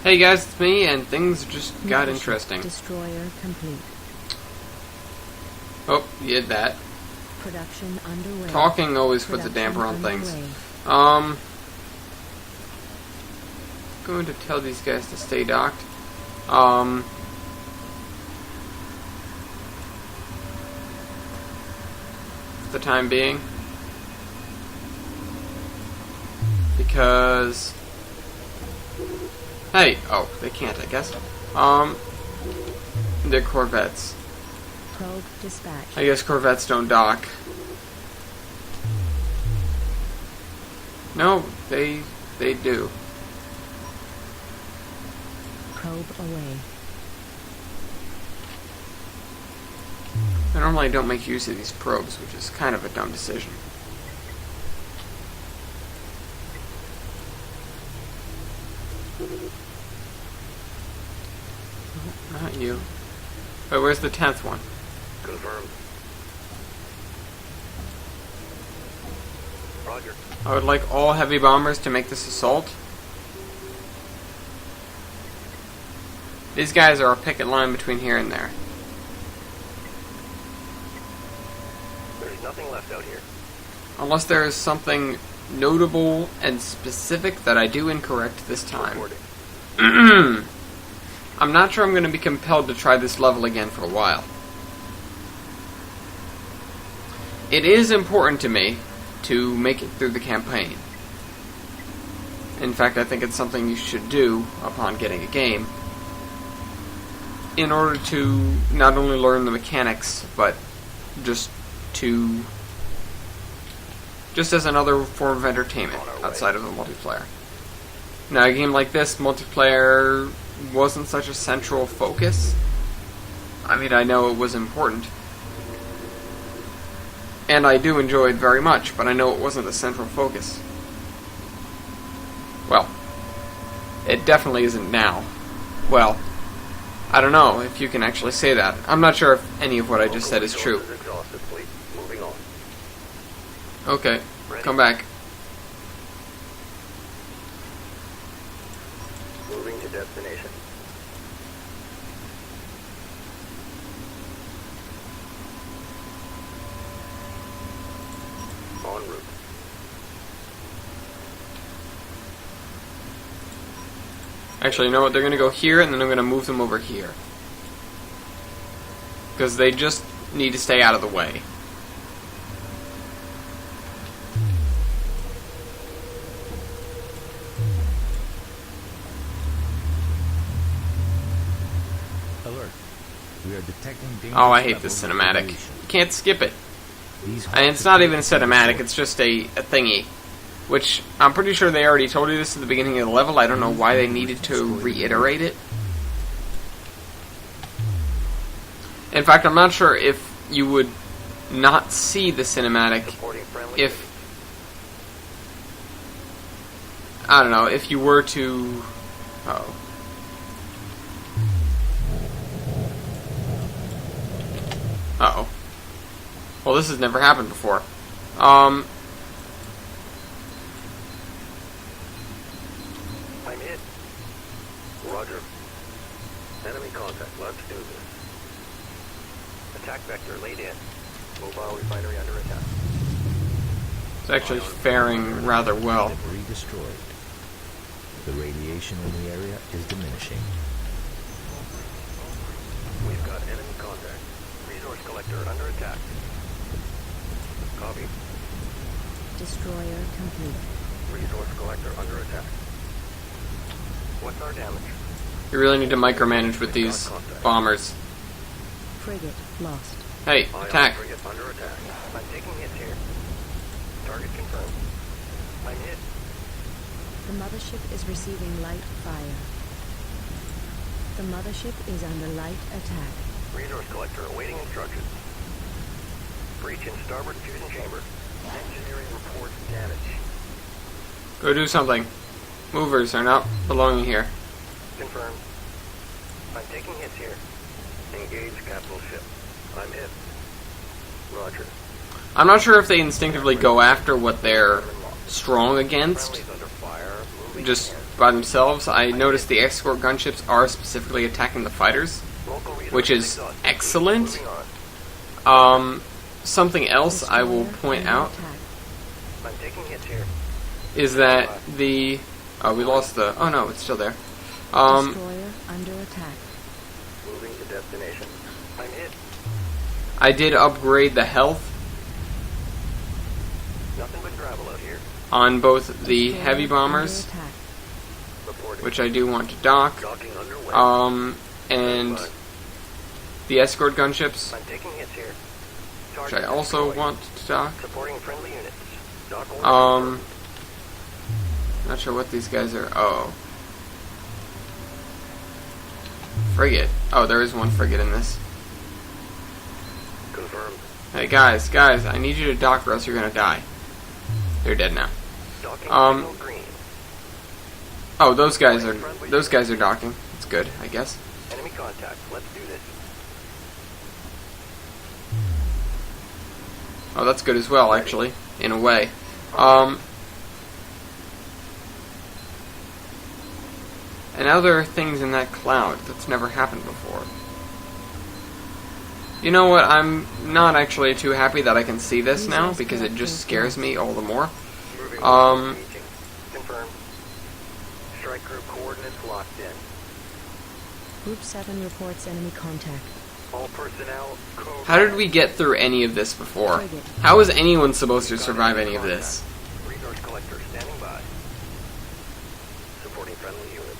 Hey guys, it's me, and things just got interesting. Destroyer complete. Oh, you did that. Production underway. Talking always puts a damper on things. Going to tell these guys to stay docked. For the time being. Because... Hey! Oh, they can't, I guess. They're Corvettes. Probe dispatch. I guess Corvettes don't dock. No, they do. Probe away. I normally don't make use of these probes, which is kind of a dumb decision. Not you. But where's the 10th one? Confirmed. Roger. I would like all heavy bombers to make this assault. These guys are a picket line between here and there. There's nothing left out here. Unless there is something notable and specific that I do incorrect this time. I'm not sure I'm going to be compelled to try this level again for a while. It is important to me to make it through the campaign. In fact, I think it's something you should do upon getting a game, in order to not only learn the mechanics, but just as another form of entertainment outside of the multiplayer. Now, a game like this, multiplayer wasn't such a central focus. I mean, I know it was important, and I do enjoy it very much, but I know it wasn't the central focus. Well, it definitely isn't now. Well, I don't know if you can actually say that. I'm not sure if any of what I just said is true. Okay, come back. Moving to destination. En route. Actually, you know what? They're going to go here, and then I'm going to move them over here. Because they just need to stay out of the way. Alert. We are detecting dangerous Oh, I hate this levels of cinematic. radiation. You can't skip it. These And it's not even a cinematic, it's just a thingy. Which, I'm pretty sure they already told you this at the beginning of the level. I don't know why they needed to reiterate it. In fact, I'm not sure if you would not see the cinematic if... I don't know, if you were to... Uh-oh. Uh-oh. Well, this has never happened before. I'm hit. Roger. Enemy contact. Let's do this. Attack vector laid in. Mobile refinery under attack. It's actually faring rather well. Debris destroyed. The radiation in the area is diminishing. We've got enemy contact. Resource collector under attack. Copy. Destroyer complete. Resource collector under attack. What's our damage? You really need to micromanage with these bombers. Frigate lost. Hey, attack. Frigate under attack. I'm taking hits here. Target confirmed. I'm hit. The mothership is receiving light fire. The mothership is under light attack. Resource collector awaiting instructions. Breach in starboard fusion chamber. Engineering reports damage. Go do something. Movers are not belonging here. Confirmed. I'm taking hits here. Engage capital ship. I'm hit. Roger. I'm not sure if they instinctively go after what they're strong against. Friendly's under fire. Moving Just in. by themselves. I noticed the escort gunships are specifically attacking the fighters, Local resources which is exhausted. excellent. Moving on. Something else I will point out I'm taking hits here. is that the... Oh, we lost the... Oh no, it's still there. Destroyer under attack. Moving to destination. I'm hit. I did upgrade the health Nothing but gravel out here. on both the Destroyer heavy bombers, under attack. Reporting. which I do want to dock, Docking underway. and the escort gunships, I'm taking hits here. which Target I also destroyed. want to dock. Supporting friendly units. Dock order. Not sure what these guys are. Oh. Frigate. Oh, there is one frigate in this. Confirmed. Hey, guys, I need you to dock or else you're gonna die. They're dead now. Docking signal green. Oh, those guys are docking. It's good, I guess. Enemy contact. Let's do this. Oh, that's good as well, actually, in a way. And now there are things in that cloud that's never happened before. You know what? I'm not actually too happy that I can see this now, because it just scares me all the more. Moving on. Meeting. Confirmed. Strike group coordinates locked in. Group 7 reports enemy contact. All personnel. Code. How did we get through any of this before? How is anyone supposed to survive any of this? Resource collector standing by. Supporting friendly units.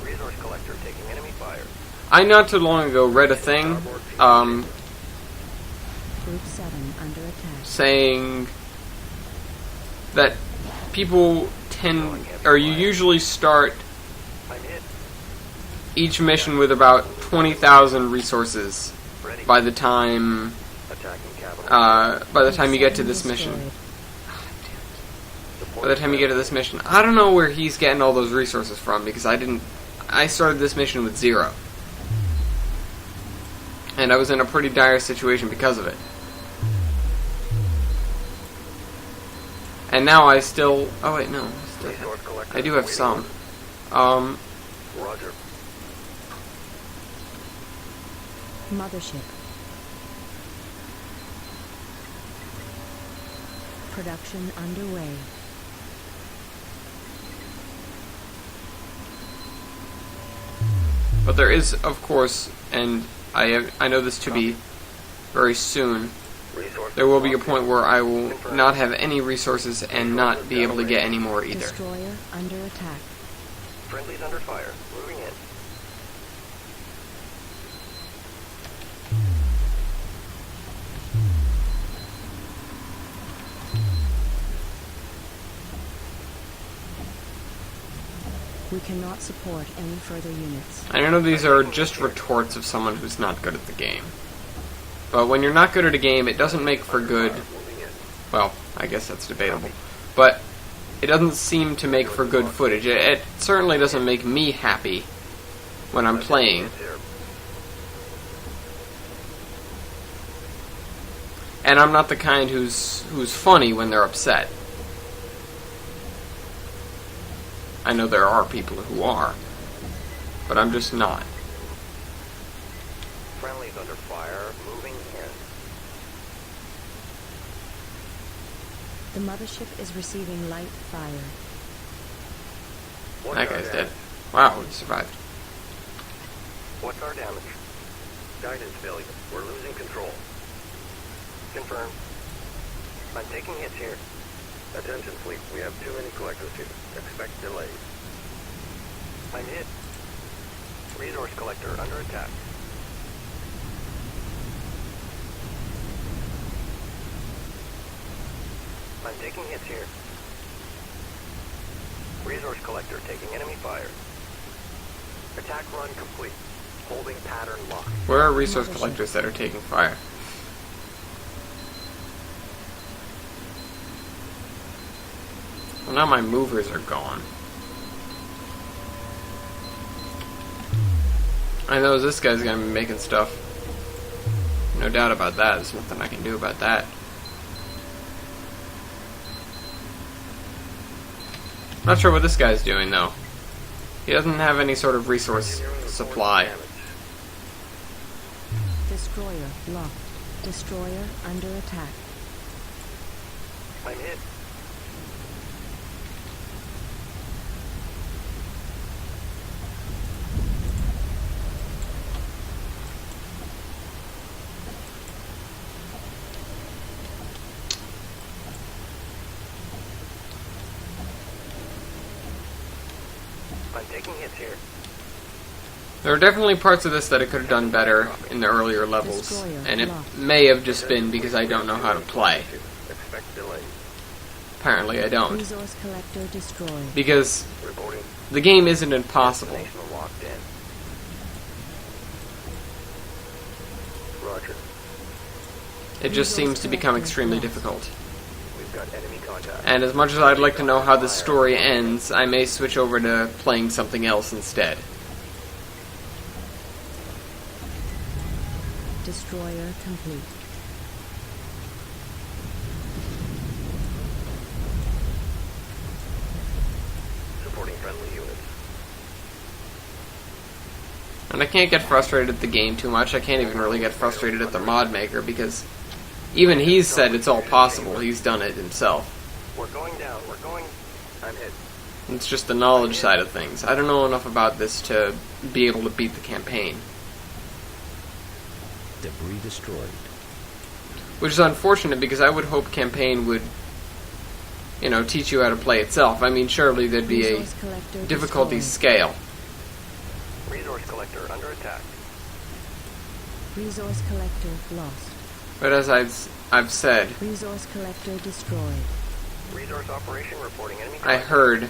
Resource collector taking enemy fire. I not too long ago read a thing, Group 7 under attack. saying that people you usually start I'm hit. each mission with about 20,000 resources Ready. by the time Attacking capital. you get to this mission. Destroyed. By the time you get to this mission, I don't know where he's getting all those resources from, because I started this mission with 0. And I was in a pretty dire situation because of it. And now I still... Oh wait, no. Resource collector I do have waiting some. on. Roger. Mothership. Production underway. But there is, of course, and I know this to be very soon, Resource there will be a locked in. point where I will not have any resources and not be able to get any more either. Destroyer under attack. Friendly's under fire. Moving in. We cannot support any further units. I know these are just retorts of someone who's not good at the game. But when you're not good at a game, it doesn't make for good... Moving in. Well, I guess that's debatable. But it doesn't seem to make for good footage. It certainly doesn't make me happy when I'm playing. Hits here. And I'm not the kind who's funny when they're upset. I know there are people who are, but I'm just not. Friendly's under fire. Moving in. The mothership is receiving light fire. What's That our guy's dead. damage? Wow, he survived. What's our damage? Guidance failure. We're losing control. Confirmed. I'm taking hits here. Attention fleet, we have too many collectors here. Expect delays. I'm hit. Resource collector under attack. I'm taking hits here. Resource collector taking enemy fire. Attack run complete. Holding pattern locked. Where are resource collectors that are taking fire? Well, now my movers are gone. I know this guy's gonna be making stuff. No doubt about that. There's nothing I can do about that. Not sure what this guy's doing, though. He doesn't have any sort of resource supply. Destroyer locked. Destroyer under attack. I'm hit. I'm taking hits here. There are definitely parts of this that it could have done better in the earlier levels, and it may have just been because I don't know how to play. Expect delay. Apparently I don't. Resource collector destroyed. Because Reporting. the game isn't impossible. Destination locked in. Roger. It just seems to become extremely difficult. We've got enemy contact. And as much as I'd like to know how the story ends, I may switch over to playing something else instead. Destroyer complete. Supporting friendly units. And I can't get frustrated at the game too much. I can't even really get frustrated at the mod maker because even he's said it's all possible. He's done it himself. We're going down. We're going. I'm hit. It's just the knowledge side of things. I don't know enough about this to be able to beat the campaign. Debris destroyed. Which is unfortunate because I would hope campaign would, teach you how to play itself. I mean, surely there'd be a Resource collector difficulty destroyed. scale. Resource collector under attack. Resource collector lost. But as I've said, Resource collector destroyed. Resource operation reporting enemy I contact. heard,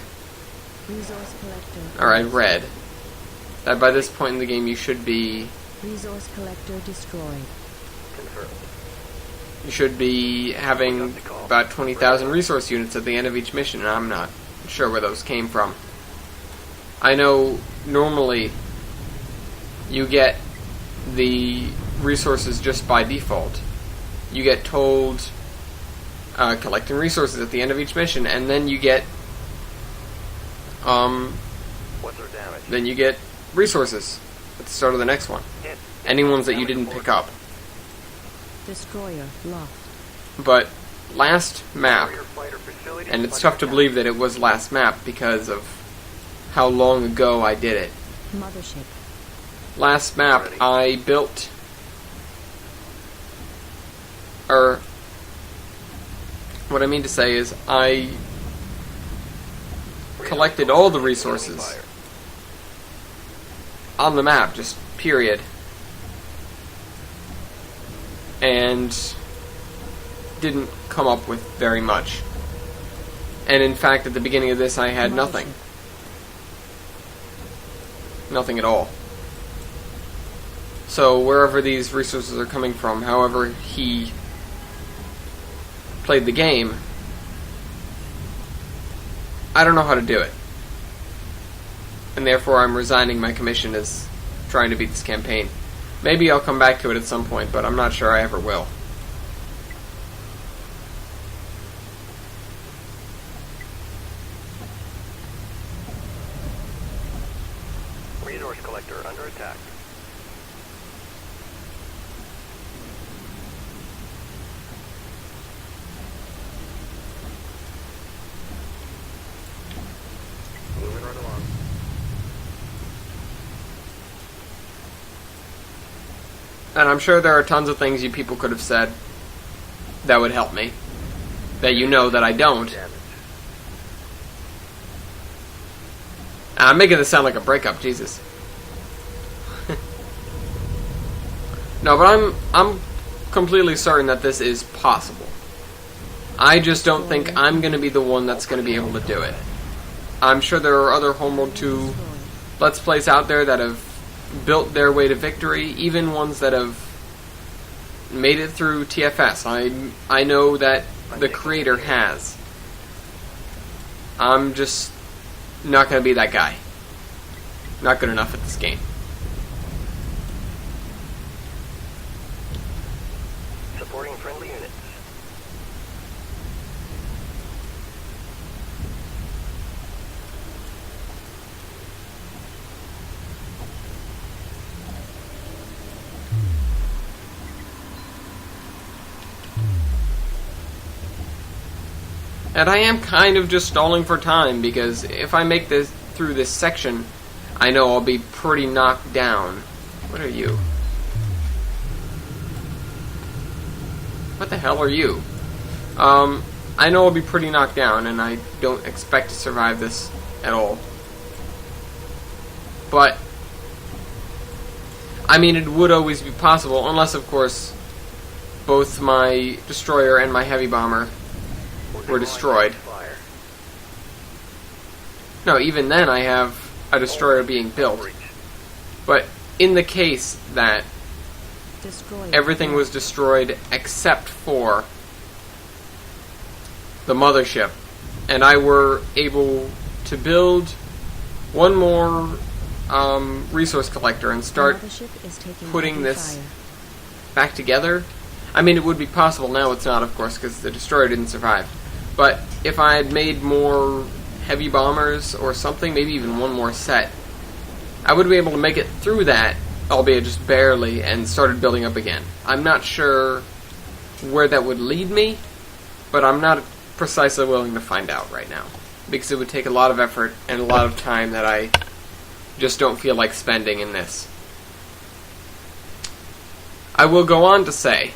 Resource collector. or I lost. read, that by this point in the game you should be Resource collector destroyed. Confirmed. having about 20,000 resource units at the end of each mission, and I'm not sure where those came from. I know normally you get the resources just by default. You get told collecting resources at the end of each mission, and then you get What's our damage? then you get resources at the start of the next one. Hit. Any ones that you didn't pick up. Destroyer lost. But last map, Warrior fighter facility and it's under tough to attack. believe that it was last map because of how long ago I did it. Mothership. Last map, Ready. I built, or what I mean to say is I collected all the resources Fire. on the map, just period, and didn't come up with very much. And in fact, at the beginning of this, I had nothing. Nothing at all. So wherever these resources are coming from, however he played the game, I don't know how to do it. And therefore I'm resigning my commission as trying to beat this campaign. Maybe I'll come back to it at some point, but I'm not sure I ever will. Resource collector under attack. Moving right along. And I'm sure there are tons of things you people could have said that would help me, that you know that I don't. Damage. I'm making this sound like a breakup, Jesus. No, but I'm completely certain that this is possible. I just don't think I'm going to be the one that's going to be able to do it. I'm sure there are other Homeworld 2 Let's Plays out there that have built their way to victory, even ones that have made it through TFS. I know that the creator has. I'm just not going to be that guy. Not good enough at this game. Supporting friendly units. Moving And I am kind of just stalling for time, because if I make this through this section, I know I'll be pretty knocked down. What are you? What the hell are you? I know I'll be pretty knocked down, and I don't expect to survive this at all. But, I mean, it would always be possible, unless, of course, both my destroyer and my heavy bomber were destroyed. No, even then I have a destroyer being built. But in the case that everything was destroyed except for the mothership, and I were able to build one more resource collector and start putting this back together. I mean, it would be possible. Now it's not, of course, because the destroyer didn't survive. But if I had made more heavy bombers or something, maybe even one more set, I would be able to make it through that, albeit just barely, and started building up again. I'm not sure where that would lead me, but I'm not precisely willing to find out right now, because it would take a lot of effort and a lot of time that I just don't feel like spending in this. I will go on to say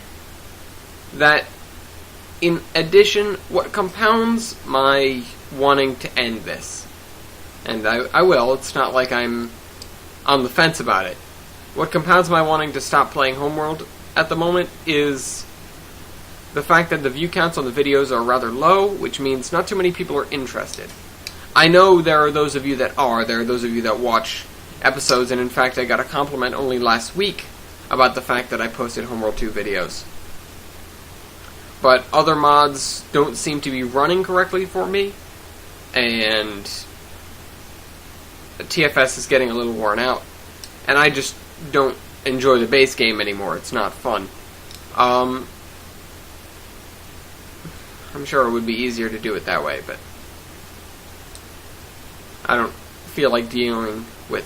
that, in addition, what compounds my wanting to end this, and I will, it's not like I'm on the fence about it, what compounds my wanting to stop playing Homeworld at the moment is the fact that the view counts on the videos are rather low, which means not too many people are interested. I know there are those of you that are, there are those of you that watch episodes, and in fact I got a compliment only last week about the fact that I posted Homeworld 2 videos. But other mods don't seem to be running correctly for me, and TFS is getting a little worn out, and I just don't enjoy the base game anymore. It's not fun. I'm sure it would be easier to do it that way, but I don't feel like dealing with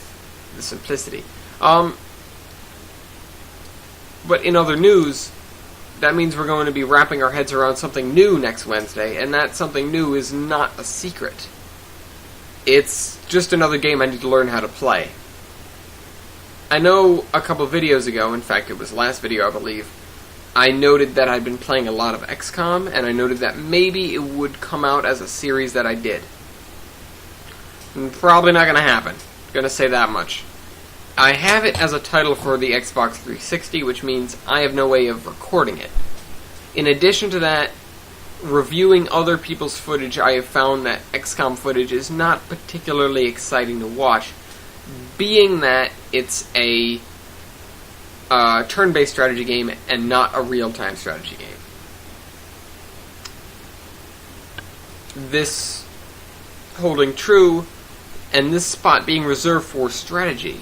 the simplicity. But in other news, that means we're going to be wrapping our heads around something new next Wednesday, and that something new is not a secret. It's just another game I need to learn how to play. I know a couple videos ago, in fact it was the last video I believe, I noted that I'd been playing a lot of XCOM, and I noted that maybe it would come out as a series that I did. Probably not going to happen. Going to say that much. I have it as a title for the Xbox 360, which means I have no way of recording it. In addition to that, reviewing other people's footage, I have found that XCOM footage is not particularly exciting to watch, being that it's a turn-based strategy game and not a real-time strategy game. This holding true, and this spot being reserved for strategy.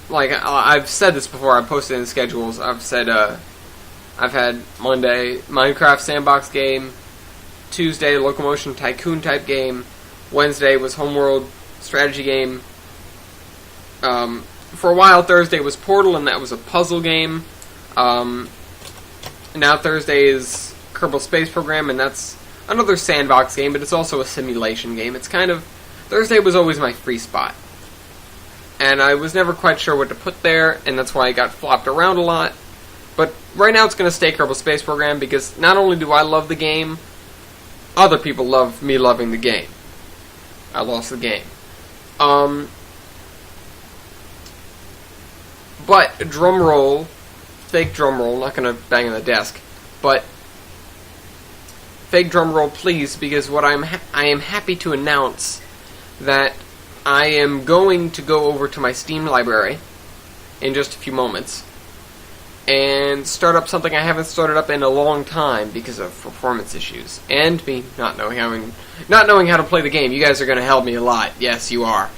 Like, I've said this before, I've posted in the schedules, I've said, I've had Monday, Minecraft sandbox game, Tuesday, Locomotion Tycoon type game, Wednesday was Homeworld strategy game, for a while Thursday was Portal, and that was a puzzle game, now Thursday is Kerbal Space Program, and that's another sandbox game, but it's also a simulation game. It's kind of, Thursday was always my free spot. And I was never quite sure what to put there, and that's why I got flopped around a lot. But right now it's going to stay Kerbal Space Program, because not only do I love the game, other people love me loving the game. I lost the game. But, drum roll, fake drum roll, not going to bang on the desk, but fake drum roll please, because what I am happy to announce that I am going to go over to my Steam library in just a few moments and start up something I haven't started up in a long time because of performance issues and me not knowing how to play the game. You guys are going to help me a lot. Yes, you are.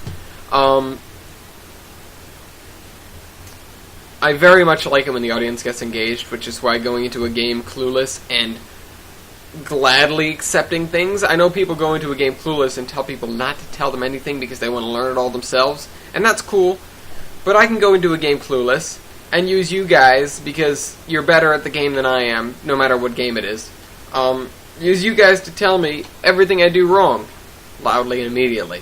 I very much like it when the audience gets engaged, which is why going into a game clueless and gladly accepting things. I know people go into a game clueless and tell people not to tell them anything because they want to learn it all themselves, and that's cool. But I can go into a game clueless and use you guys because you're better at the game than I am, no matter what game it is. use you guys to tell me everything I do wrong, loudly and immediately.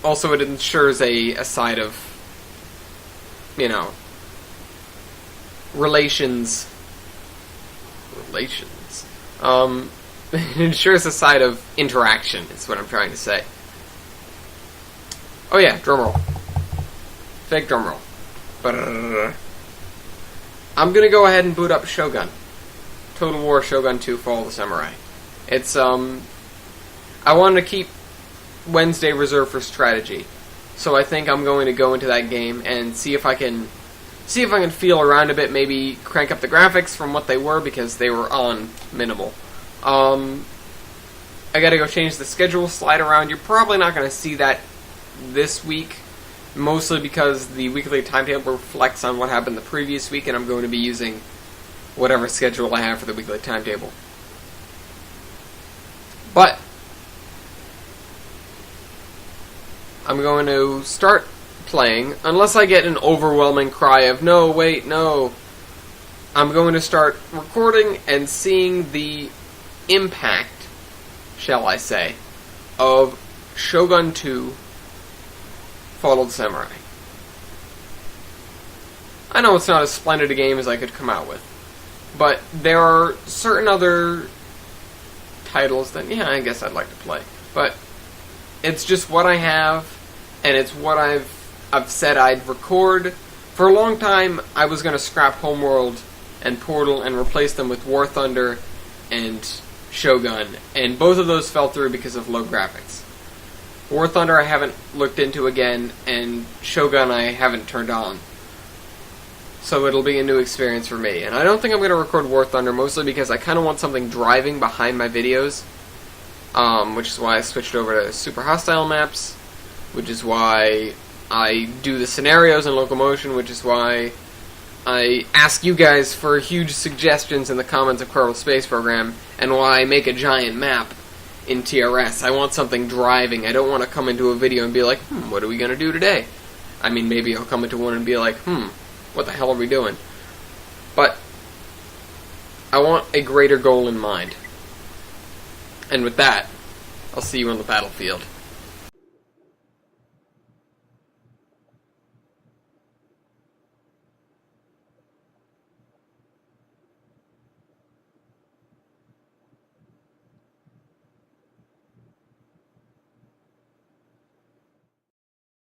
Also, it ensures a side of, you know, relations. It ensures a side of interaction, is what I'm trying to say. Oh yeah, drumroll. Fake drumroll. I'm gonna go ahead and boot up Shogun. Total War Shogun 2 Fall of the Samurai. It's, I wanted to keep Wednesday reserved for strategy. So I think I'm going to go into that game and see if I can feel around a bit, maybe crank up the graphics from what they were, because they were on minimal. I gotta go change the schedule slide around. You're probably not gonna see that this week, mostly because the weekly timetable reflects on what happened the previous week, and I'm going to be using whatever schedule I have for the weekly timetable. But I'm going to start playing, unless I get an overwhelming cry of, no, wait, no. I'm going to start recording and seeing the impact, shall I say, of Shogun 2 Fall of the Samurai. I know it's not as splendid a game as I could come out with, but there are certain other titles that, yeah, I guess I'd like to play. But it's just what I have, and it's what I've said I'd record. For a long time, I was going to scrap Homeworld and Portal and replace them with War Thunder and Shogun, and both of those fell through because of low graphics. War Thunder I haven't looked into again, and Shogun I haven't turned on. So it'll be a new experience for me. And I don't think I'm going to record War Thunder, mostly because I kind of want something driving behind my videos, which is why I switched over to Super Hostile maps, which is why I do the scenarios in locomotion, which is why I ask you guys for huge suggestions in the comments of Kerbal Space Program, and why I make a giant map in TRS. I want something driving. I don't want to come into a video and be like, what are we going to do today? I mean, maybe I'll come into one and be like, what the hell are we doing? But I want a greater goal in mind. And with that, I'll see you on the battlefield.